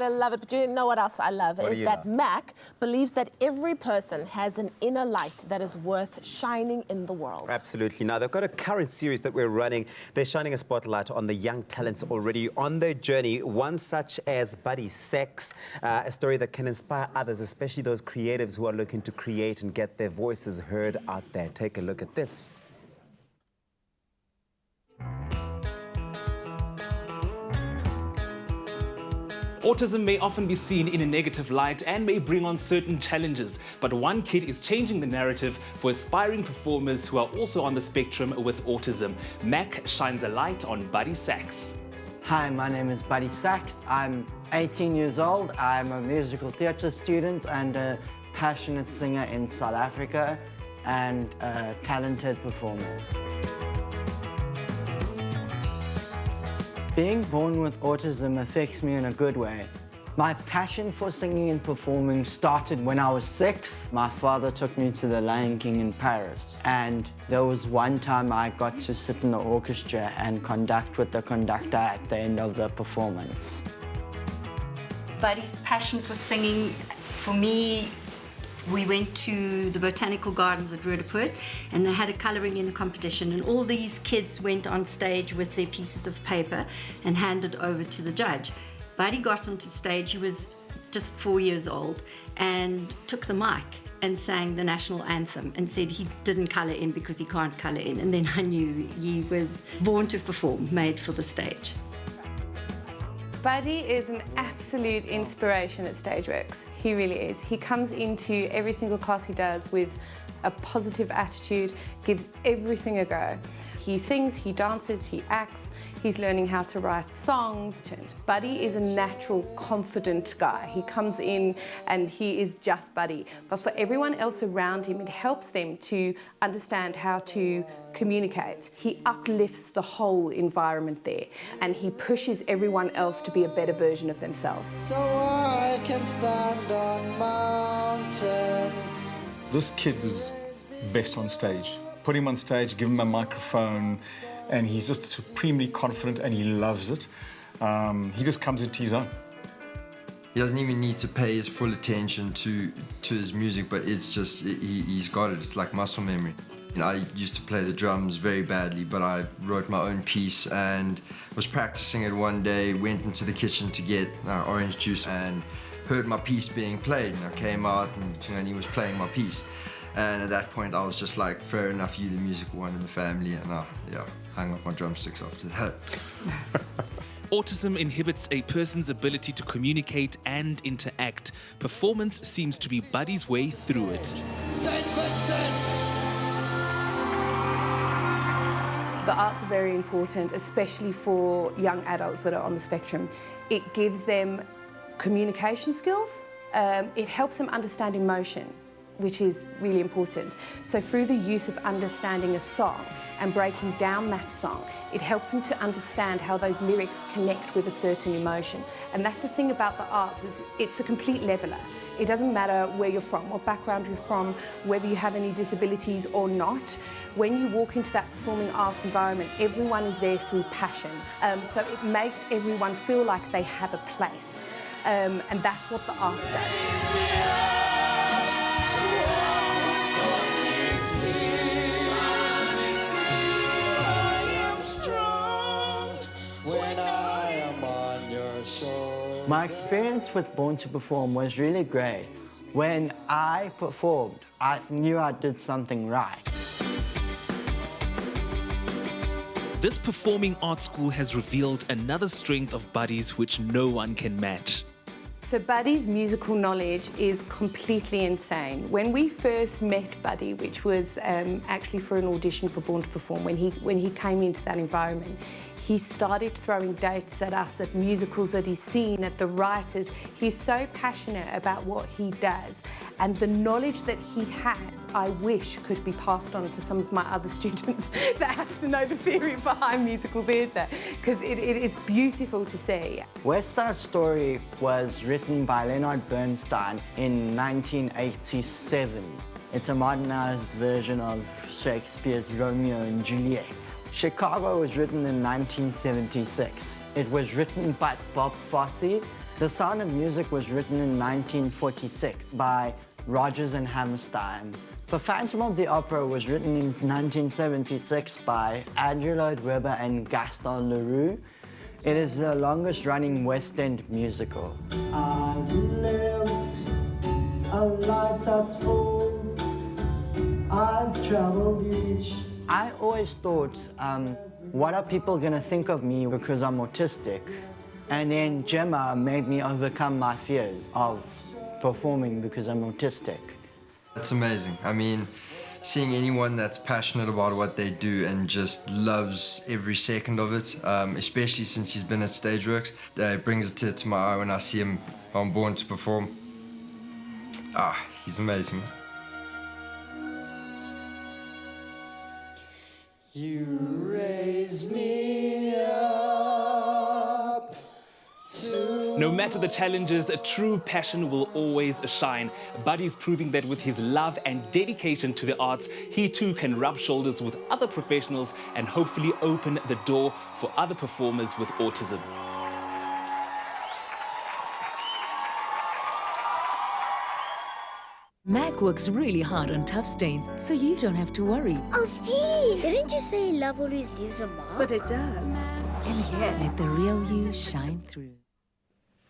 gotta love it. But you know what else I love is that MAQ believes that every person has an inner light that is worth shining in the world. Absolutely. Now, they've got a current series that we're running. They're shining a spotlight on the young talents already on their journey, one such as Buddy Sex, a story that can inspire others, especially those creatives who are looking to create and get their voices heard out there. Take a look at this. Autism may often be seen in a negative light and may bring on certain challenges, but one kid is changing the narrative for aspiring performers who are also on the spectrum with autism. MAQ shines a light on Buddy Sex. Hi, my name is Buddy Sex. I'm 18 years old. I'm a musical theatre student and a passionate singer in South Africa and a talented performer. Being born with autism affects me in a good way. My passion for singing and performing started when I was 6. My father took me to the Lion King in Paris, and there was one time I got to sit in the orchestra and conduct with the conductor at the end of the performance. Buddy's passion for singing, for me, we went to the botanical gardens at Roodepoort and they had a colouring in competition, and all these kids went on stage with their pieces of paper and handed over to the judge. Buddy got onto stage, he was just 4 years old, and took the mic and sang the national anthem and said he didn't colour in because he can't colour in, and then I knew he was born to perform, made for the stage. Buddy is an absolute inspiration at Stageworks. He really is. He comes into every single class he does with a positive attitude, gives everything a go. He sings, he dances, he acts, he's learning how to write songs. Buddy is a natural, confident guy. He comes in and he is just Buddy. But for everyone else around him, it helps them to understand how to communicate. He uplifts the whole environment there and he pushes everyone else to be a better version of themselves. So I can stand on mountains. This kid is best on stage. Put him on stage, give him a microphone, and he's just supremely confident and he loves it. He just comes into his own. He doesn't even need to pay his full attention to his music, but it's just, he's got it. It's like muscle memory. You know, I used to play the drums very badly, but I wrote my own piece and was practicing it one day, went into the kitchen to get orange juice and heard my piece being played, and I came out and he was playing my piece. And at that point, I was just like, fair enough, you the musical one in the family, and I hung up my drumsticks after that. Autism inhibits a person's ability to communicate and interact. Performance seems to be Buddy's way through it. St. Vincent! The arts are very important, especially for young adults that are on the spectrum. It gives them communication skills. It helps them understand emotion, which is really important. So through the use of understanding a song and breaking down that song, it helps them to understand how those lyrics connect with a certain emotion. And that's the thing about the arts, is it's a complete leveler. It doesn't matter where you're from, what background you're from, whether you have any disabilities or not. When you walk into that performing arts environment, everyone is there through passion. So it makes everyone feel like they have a place. And that's what the arts does. My experience with Born to Perform was really great. When I performed, I knew I did something right. This performing arts school has revealed another strength of Buddy's which no one can match. So Buddy's musical knowledge is completely insane. When we first met Buddy, which was actually for an audition for Born to Perform, when he came into that environment, he started throwing dates at us, at musicals that he's seen, at the writers. He's so passionate about what he does. And the knowledge that he has, I wish could be passed on to some of my other students that have to know the theory behind musical theatre, because it's beautiful to see. West Side Story was written by Leonard Bernstein in 1987. It's a modernized version of Shakespeare's Romeo and Juliet. Chicago was written in 1976. It was written by Bob Fosse The Sound of Music was written in 1946 by Rodgers and Hammerstein. The Phantom of the Opera was written in 1976 by Angelo Weber and Gaston Leroux. It is the longest-running West End musical. I've lived a life that's full. I've traveled each. I always thought, what are people gonna think of me because I'm autistic? And then Gemma made me overcome my fears of performing because I'm autistic. That's amazing. I mean, seeing anyone that's passionate about what they do and just loves every second of it, especially since he's been at Stageworks, it brings a tear to my eye when I see him on Born to Perform. He's amazing. You raise me up to... No matter the challenges, a true passion will always shine. Buddy's proving that with his love and dedication to the arts, he too can rub shoulders with other professionals and hopefully open the door for other performers with autism. MAQ works really hard on tough stains, so you don't have to worry. Oh, Steve! Didn't you say love always leaves a mark? But it does. And yeah, let the real you shine through.